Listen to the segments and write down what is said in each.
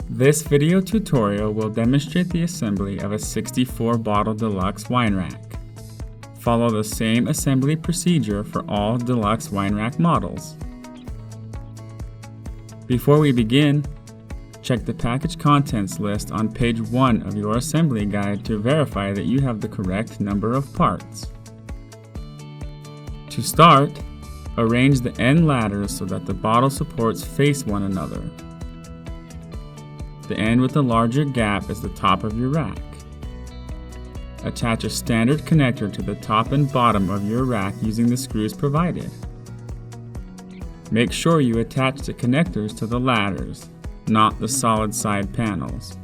This video tutorial will demonstrate the assembly of a 64-bottle Deluxe wine rack. Follow the same assembly procedure for all Deluxe wine rack models. Before we begin, check the package contents list on page 1 of your assembly guide to verify that you have the correct number of parts. To start, arrange the end ladders so that the bottle supports face one another. The end with the larger gap is the top of your rack. Attach a standard connector to the top and bottom of your rack using the screws provided. Make sure you attach the connectors to the ladders, not the solid side panels.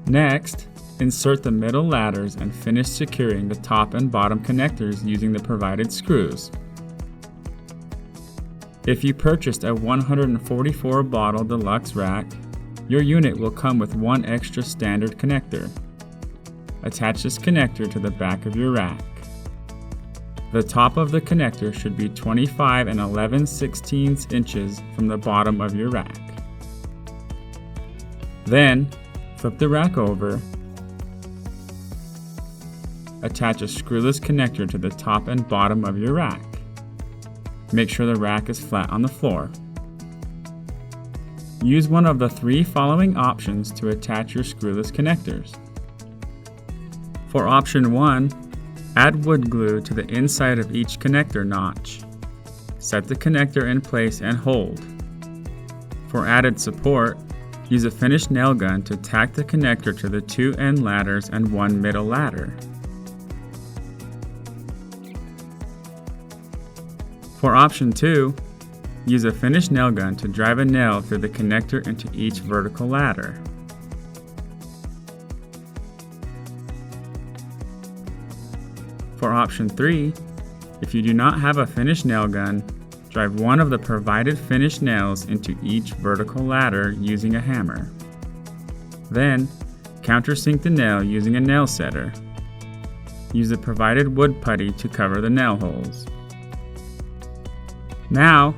Next, insert the middle ladders and finish securing the top and bottom connectors using the provided screws. If you purchased a 144-bottle Deluxe rack, your unit will come with one extra standard connector. Attach this connector to the back of your rack. The top of the connector should be 25 and 11/16 inches from the bottom of your rack. Then, flip the rack over. Attach a screwless connector to the top and bottom of your rack. Make sure the rack is flat on the floor. Use one of the 3 following options to attach your screwless connectors. For option 1, add wood glue to the inside of each connector notch. Set the connector in place and hold. For added support, use a finished nail gun to tack the connector to the 2 end ladders and 1 middle ladder. For option 2, use a finished nail gun to drive a nail through the connector into each vertical ladder. For option 3, if you do not have a finished nail gun, drive one of the provided finished nails into each vertical ladder using a hammer. Then, countersink the nail using a nail setter. Use the provided wood putty to cover the nail holes. Now,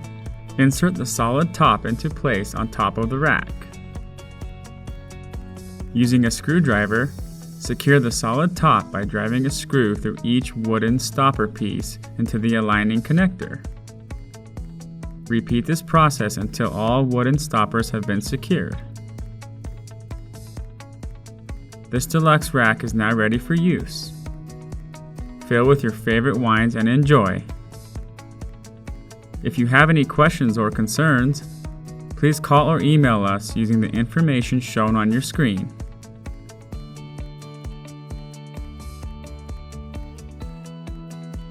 insert the solid top into place on top of the rack. Using a screwdriver, secure the solid top by driving a screw through each wooden stopper piece into the aligning connector. Repeat this process until all wooden stoppers have been secured. This Deluxe rack is now ready for use. Fill with your favorite wines and enjoy. If you have any questions or concerns, please call or email us using the information shown on your screen.